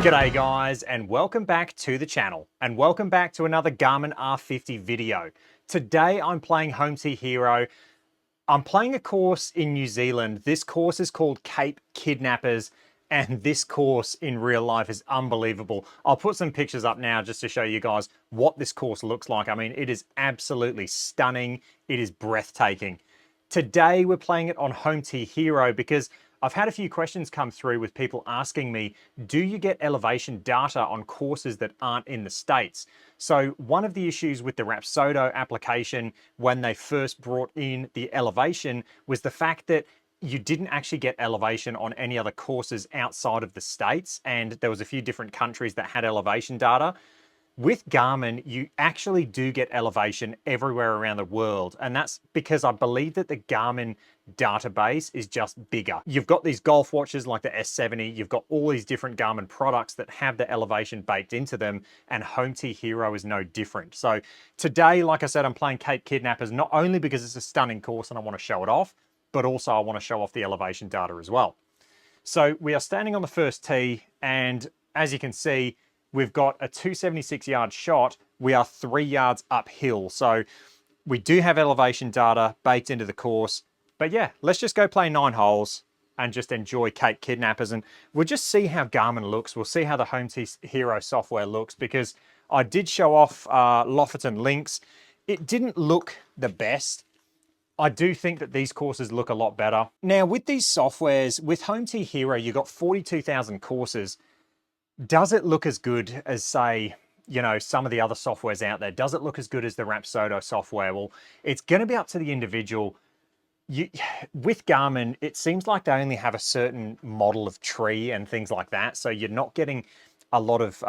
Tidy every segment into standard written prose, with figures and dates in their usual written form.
G'day guys, and welcome back to the channel, and welcome back to another Garmin R50 video. Today I'm playing Home Tee Hero. I'm playing a course in New Zealand. This course is called Cape Kidnappers, and this course in real life is unbelievable. I'll put some pictures up now just to show you guys what this course looks like. I mean, it is absolutely stunning. It is breathtaking. Today we're playing it on Home Tee Hero because I've had a few questions come through with people asking me, do you get elevation data on courses that aren't in the States? So one of the issues with the Rapsodo application when they first brought in the elevation was the fact that you didn't actually get elevation on any other courses outside of the States, and there was a few different countries that had elevation data. With Garmin, you actually do get elevation everywhere around the world. And that's because I believe that the Garmin database is just bigger. You've got these golf watches like the S70, you've got all these different Garmin products that have the elevation baked into them, and Home Tee Hero is no different. So today, like I said, I'm playing Cape Kidnappers, not only because it's a stunning course and I want to show it off, but also I want to show off the elevation data as well. So we are standing on the first tee, and as you can see, we've got a 276-yard shot. We are 3 yards uphill. So we do have elevation data baked into the course. But yeah, let's just go play 9 holes and just enjoy Cape Kidnappers. And we'll just see how Garmin looks. We'll see how the Home Tee Hero software looks, because I did show off Lofferton Links. It didn't look the best. I do think that these courses look a lot better. Now with these softwares, with Home Tee Hero, you've got 42,000 courses. Does it look as good as, say, you know, some of the other softwares out there? Does it look as good as the Rapsodo software? Well, it's going to be up to the individual. With Garmin, it seems like they only have a certain model of tree and things like that. So you're not getting a lot of,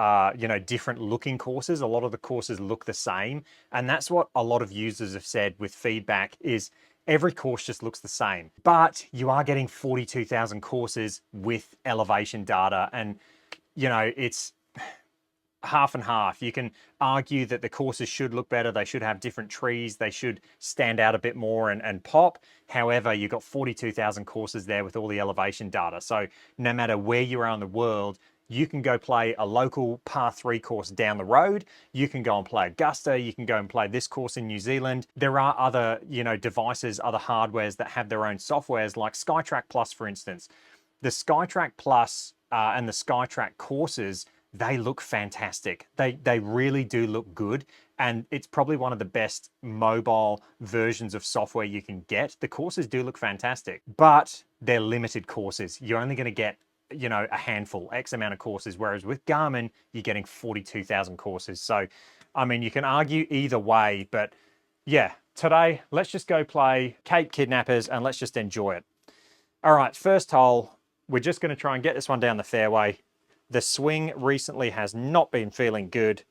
different looking courses. A lot of the courses look the same. And that's what a lot of users have said with feedback is every course just looks the same. But you are getting 42,000 courses with elevation data, and you know, it's half and half. You can argue that the courses should look better. They should have different trees. They should stand out a bit more and pop. However, you've got 42,000 courses there with all the elevation data. So no matter where you are in the world, you can go play a local par 3 course down the road. You can go and play Augusta. You can go and play this course in New Zealand. There are other, devices, other hardwares that have their own softwares, like SkyTrack Plus, for instance. The SkyTrack Plus and the SkyTrack courses, they look fantastic. They really do look good. And it's probably one of the best mobile versions of software you can get. The courses do look fantastic, but they're limited courses. You're only going to get, a handful, X amount of courses. Whereas with Garmin, you're getting 42,000 courses. So, I mean, you can argue either way, but yeah, today, let's just go play Cape Kidnappers and let's just enjoy it. All right, first hole. We're just going to try and get this one down the fairway. The swing recently has not been feeling good,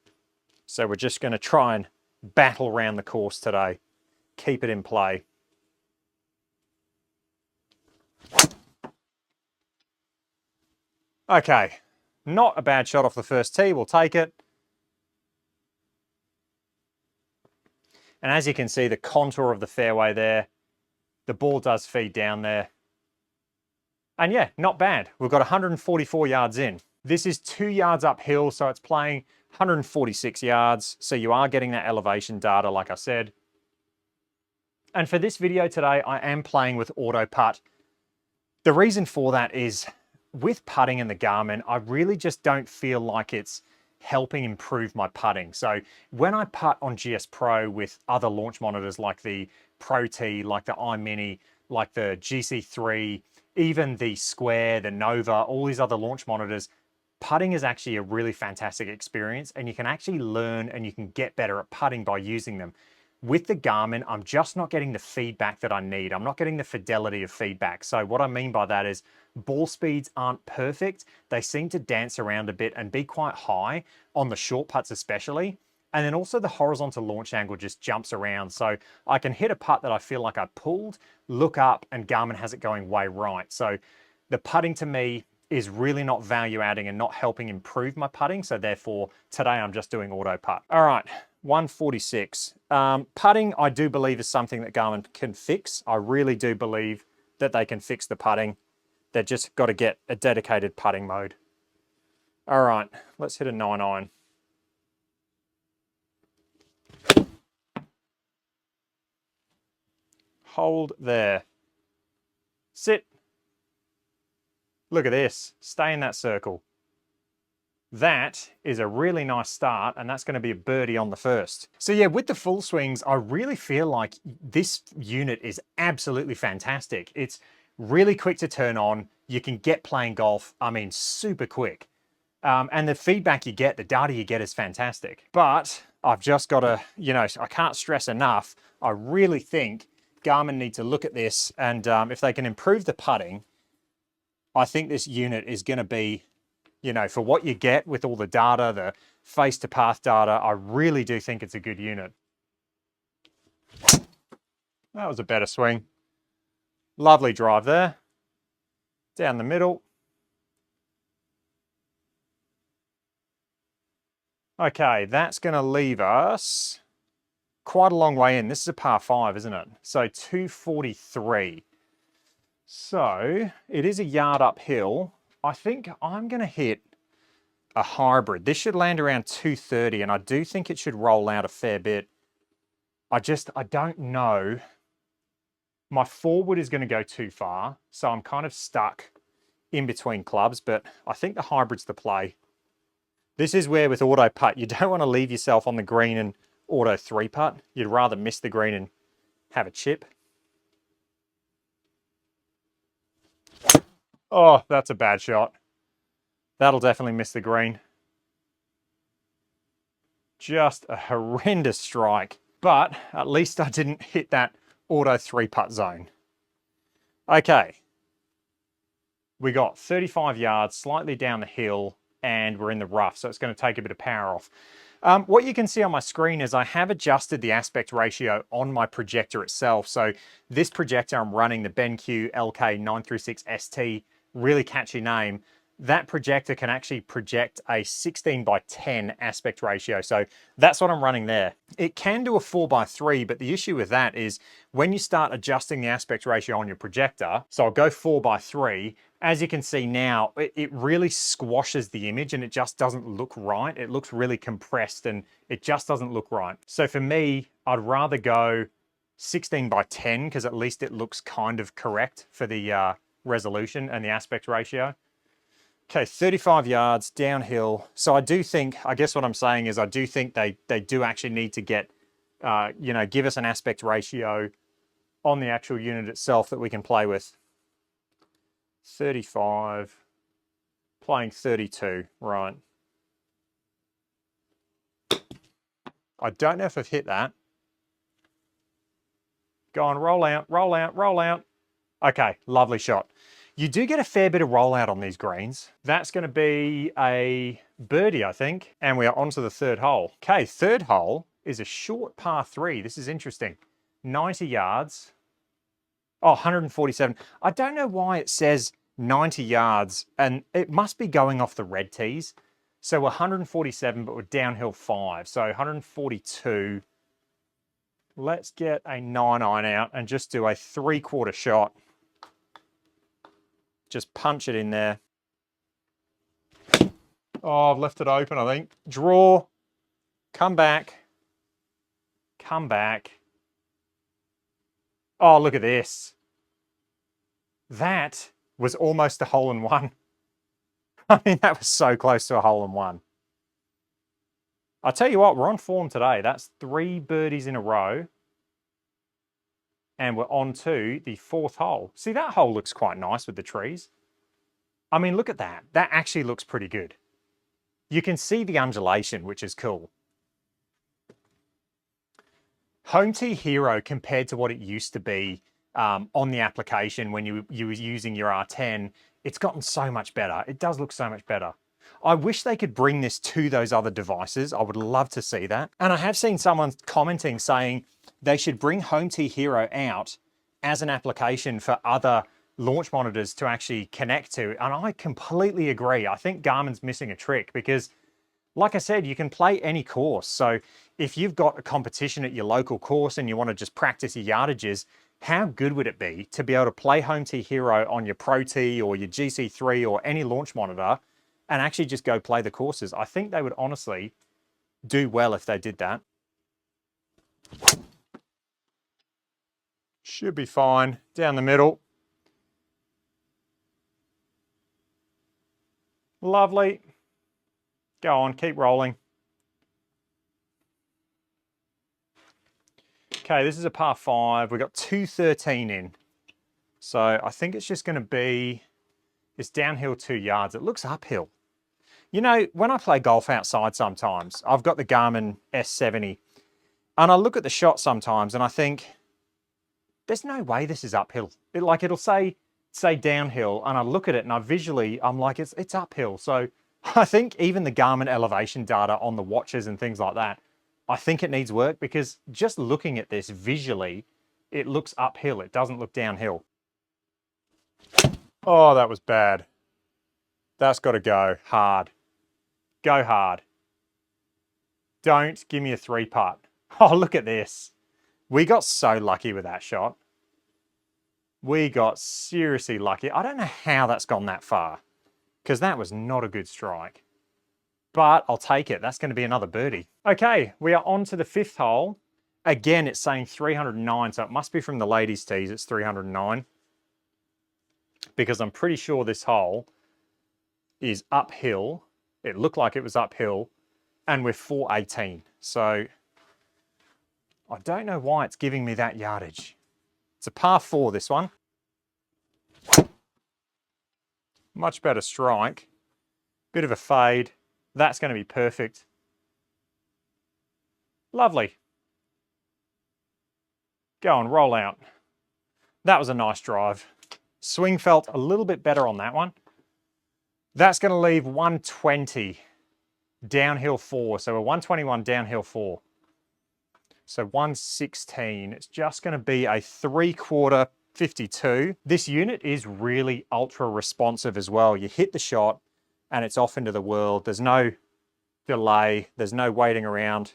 so we're just going to try and battle around the course today. Keep it in play. Okay, not a bad shot off the first tee. We'll take it. And as you can see, the contour of the fairway there, the ball does feed down there. And yeah, not bad. We've got 144 yards in. This is 2 yards uphill, so it's playing 146 yards. So you are getting that elevation data, like I said. And for this video today, I am playing with auto putt. The reason for that is with putting in the Garmin, I really just don't feel like it's helping improve my putting. So when I putt on GS Pro with other launch monitors like the Pro T, like the iMini, like the GC3, even the Square, the Nova, all these other launch monitors, putting is actually a really fantastic experience, and you can actually learn and you can get better at putting by using them. With the Garmin, I'm just not getting the feedback that I need. I'm not getting the fidelity of feedback. So what I mean by that is ball speeds aren't perfect. They seem to dance around a bit and be quite high on the short putts especially. And then also the horizontal launch angle just jumps around. So I can hit a putt that I feel like I pulled, look up, and Garmin has it going way right. So the putting to me is really not value adding and not helping improve my putting. So therefore, today I'm just doing auto putt. All right, 146. Putting, I do believe, is something that Garmin can fix. I really do believe that they can fix the putting. They've just got to get a dedicated putting mode. All right, let's hit a 9 iron. Hold there. Sit. Look at this. Stay in that circle. That is a really nice start, and that's going to be a birdie on the first. So yeah, with the full swings, I really feel like this unit is absolutely fantastic. It's really quick to turn on. You can get playing golf, I mean, super quick. And the feedback you get, the data you get is fantastic. But I've just got to, I can't stress enough. I really think Garmin need to look at this, and if they can improve the putting, I think this unit is going to be, for what you get with all the data, the face to path data, I really do think it's a good unit. That was a better swing. Lovely drive there. Down the middle. Okay, that's going to leave us quite a long way in. This is a par 5, isn't it? So 243. So it is a yard uphill. I think I'm going to hit a hybrid. This should land around 230, and I do think it should roll out a fair bit. I don't know. My forward is going to go too far, so I'm kind of stuck in between clubs, but I think the hybrid's the play. This is where with auto putt, you don't want to leave yourself on the green and auto 3-putt. You'd rather miss the green and have a chip. Oh, that's a bad shot. That'll definitely miss the green. Just a horrendous strike, but at least I didn't hit that auto 3-putt zone. Okay. We got 35 yards, slightly down the hill, and we're in the rough, so it's going to take a bit of power off. What you can see on my screen is I have adjusted the aspect ratio on my projector itself. So this projector I'm running, the BenQ LK936ST, really catchy name. That projector can actually project a 16:10 aspect ratio. So that's what I'm running there. It can do a 4:3, but the issue with that is when you start adjusting the aspect ratio on your projector, so I'll go 4:3, as you can see now, it really squashes the image and it just doesn't look right. It looks really compressed and it just doesn't look right. So for me, I'd rather go 16:10 because at least it looks kind of correct for the resolution and the aspect ratio. Okay, 35 yards downhill. So I do think, I guess what I'm saying is I do think they do actually need to get, give us an aspect ratio on the actual unit itself that we can play with. 35, playing 32, right. I don't know if I've hit that. Go on, roll out, roll out, roll out. Okay, lovely shot. You do get a fair bit of rollout on these greens. That's going to be a birdie, I think. And we are on to the third hole. Okay, third hole is a short par 3. This is interesting. 90 yards. Oh, 147. I don't know why it says 90 yards, and it must be going off the red tees. So 147, but we're downhill 5. So 142. Let's get a 9-iron out and just do a 3/4 shot. Just punch it in there. Oh, I've left it open, I think. Draw. Come back. Come back. Oh, look at this. That was almost a hole-in-one. I mean, that was so close to a hole-in-one. I'll tell you what, we're on form today. That's 3 birdies in a row. And we're on to the 4th hole. See, that hole looks quite nice with the trees. I mean, look at that. That actually looks pretty good. You can see the undulation, which is cool. Home Tee Hero, compared to what it used to be on the application when you were using your R10, it's gotten so much better. It does look so much better. I wish they could bring this to those other devices. I would love to see that. And I have seen someone commenting saying they should bring Home Tee Hero out as an application for other launch monitors to actually connect to. And I completely agree. I think Garmin's missing a trick because, like I said, you can play any course. So if you've got a competition at your local course and you want to just practice your yardages, how good would it be to be able to play Home Tee Hero on your Pro Tee or your GC3 or any launch monitor and actually just go play the courses. I think they would honestly do well if they did that. Should be fine. Down the middle. Lovely. Go on, keep rolling. Okay, this is a par 5. We've got 213 in. So I think it's just going to be, it's downhill 2 yards. It looks uphill. You know, when I play golf outside sometimes, I've got the Garmin S70, and I look at the shot sometimes and I think, there's no way this is uphill. It'll say downhill, and I look at it and I'm like, it's uphill. So I think even the Garmin elevation data on the watches and things like that, I think it needs work, because just looking at this visually, it looks uphill. It doesn't look downhill. Oh, that was bad. That's got to go hard. Go hard. Don't give me a 3-putt. Oh, look at this. We got so lucky with that shot. We got seriously lucky. I don't know how that's gone that far, because that was not a good strike. But I'll take it. That's going to be another birdie. Okay, we are on to the 5th hole. Again, it's saying 309, so it must be from the ladies' tees. It's 309. Because I'm pretty sure this hole is uphill. It looked like it was uphill, and we're 418. So I don't know why it's giving me that yardage. It's a par 4, this one. Much better strike. Bit of a fade. That's going to be perfect. Lovely. Go on, roll out. That was a nice drive. Swing felt a little bit better on that one. That's going to leave 120 downhill 4. So we're 121 downhill 4. So 116. It's just going to be a 3/4 52. This unit is really ultra responsive as well. You hit the shot and it's off into the world. There's no delay. There's no waiting around.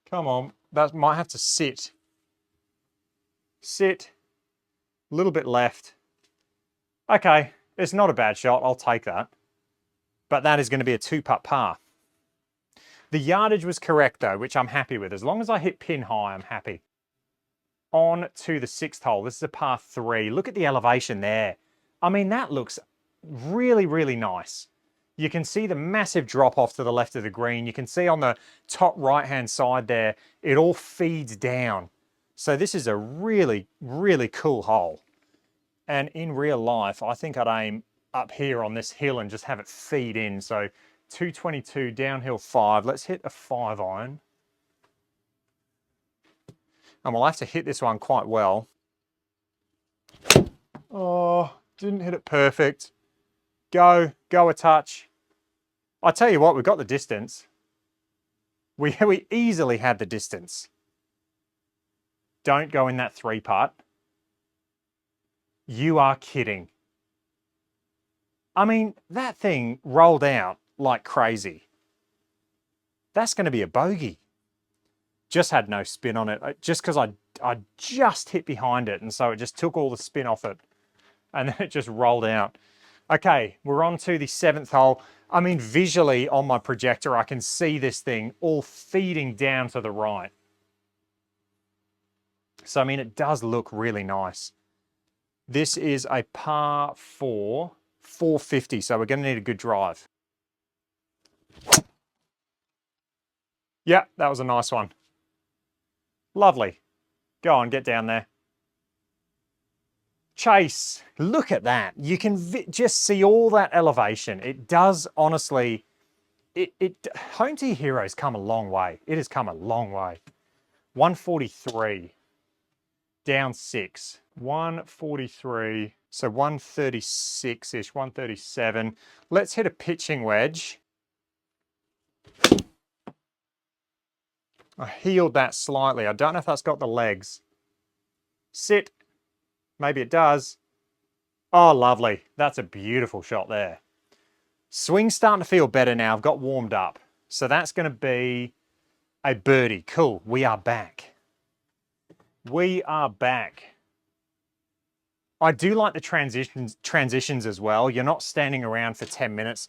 Come on. That might have to sit. Sit. A little bit left. Okay. It's not a bad shot. I'll take that. But that is going to be a 2-putt par. The yardage was correct though, which I'm happy with. As long as I hit pin high, I'm happy. On to the 6th hole. This is a par 3. Look at the elevation there. I mean, that looks really, really nice. You can see the massive drop off to the left of the green. You can see on the top right-hand side there, it all feeds down. So this is a really, really cool hole. And in real life, I think I'd aim up here on this hill and just have it feed in. So 222 downhill 5. Let's hit a 5-iron. And we'll have to hit this one quite well. Oh, didn't hit it perfect. Go a touch. I tell you what, we got the distance. We easily had the distance. Don't go in that 3-putt. You are kidding. I mean, that thing rolled out like crazy. That's going to be a bogey. Just had no spin on it, just because I just hit behind it, and so it just took all the spin off it, and then it just rolled out. Okay, we're on to the 7th hole. I mean, visually on my projector, I can see this thing all feeding down to the right. So, I mean, it does look really nice. This is a par 4, 450, so we're going to need a good drive. Yeah, that was a nice one. Lovely. Go on, get down there. Chase, look at that. You can just see all that elevation. It does, honestly, Home Tee Hero's come a long way. It has come a long way. 143, down 6. 143, so 136-ish, 137. Let's hit a pitching wedge. I heeled that slightly. I don't know if that's got the legs. Sit. Maybe it does. Oh, lovely. That's a beautiful shot there. Swing's starting to feel better now. I've got warmed up. So that's going to be a birdie. Cool. We are back. We are back. I do like the transitions as well. You're not standing around for 10 minutes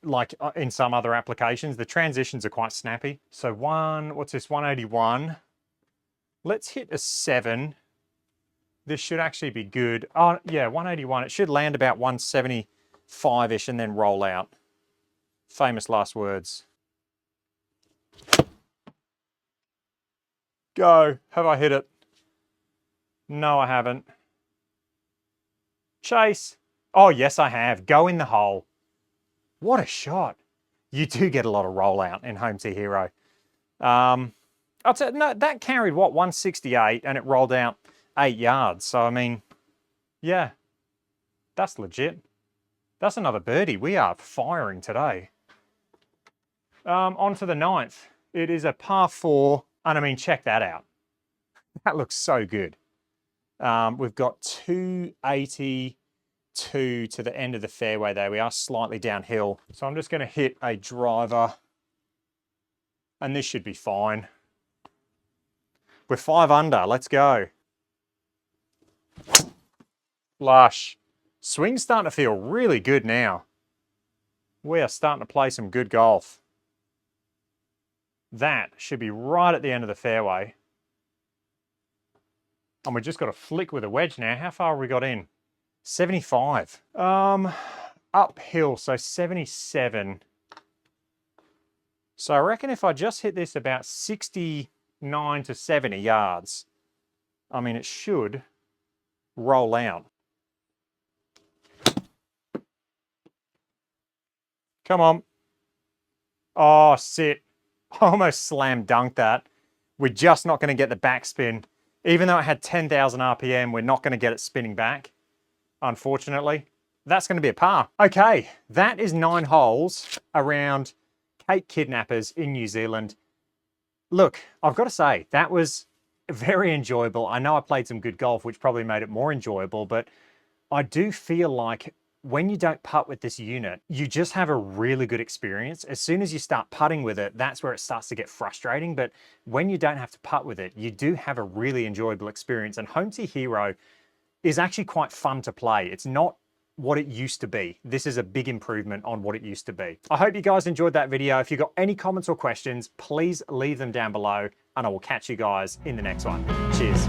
like in some other applications. The transitions are quite snappy. So what's this, 181. Let's hit a 7. This should actually be good. Oh yeah, 181. It should land about 175-ish and then roll out. Famous last words. Go. Have I hit it? No, I haven't. Chase. Oh, yes, I have. Go in the hole. What a shot. You do get a lot of rollout in Home Tee Hero. I'll tell you, no, that carried, what, 168, and it rolled out 8 yards. So, I mean, yeah, that's legit. That's another birdie. We are firing today. On to the 9th. It is a par 4, and I mean, check that out. That looks so good. We've got 282 to the end of the fairway there. We are slightly downhill. So I'm just going to hit a driver, and this should be fine. We're 5 under. Let's go. Flush. Swing's starting to feel really good now. We are starting to play some good golf. That should be right at the end of the fairway. And we just got a flick with a wedge now. How far have we got in? 75. Uphill, so 77. So I reckon if I just hit this about 69 to 70 yards, I mean, it should roll out. Come on. Oh, sit. Almost slam dunked that. We're just not going to get the backspin. Even though it had 10,000 RPM, we're not going to get it spinning back, unfortunately. That's going to be a par. Okay, that is 9 holes around Cape Kidnappers in New Zealand. Look, I've got to say, that was very enjoyable. I know I played some good golf, which probably made it more enjoyable, but I do feel like when you don't putt with this unit, you just have a really good experience. As soon as you start putting with it, that's where it starts to get frustrating. But when you don't have to putt with it, you do have a really enjoyable experience. And Home Tee Hero is actually quite fun to play. It's not what it used to be. This is a big improvement on what it used to be. I hope you guys enjoyed that video. If you've got any comments or questions, please leave them down below, and I will catch you guys in the next one. Cheers.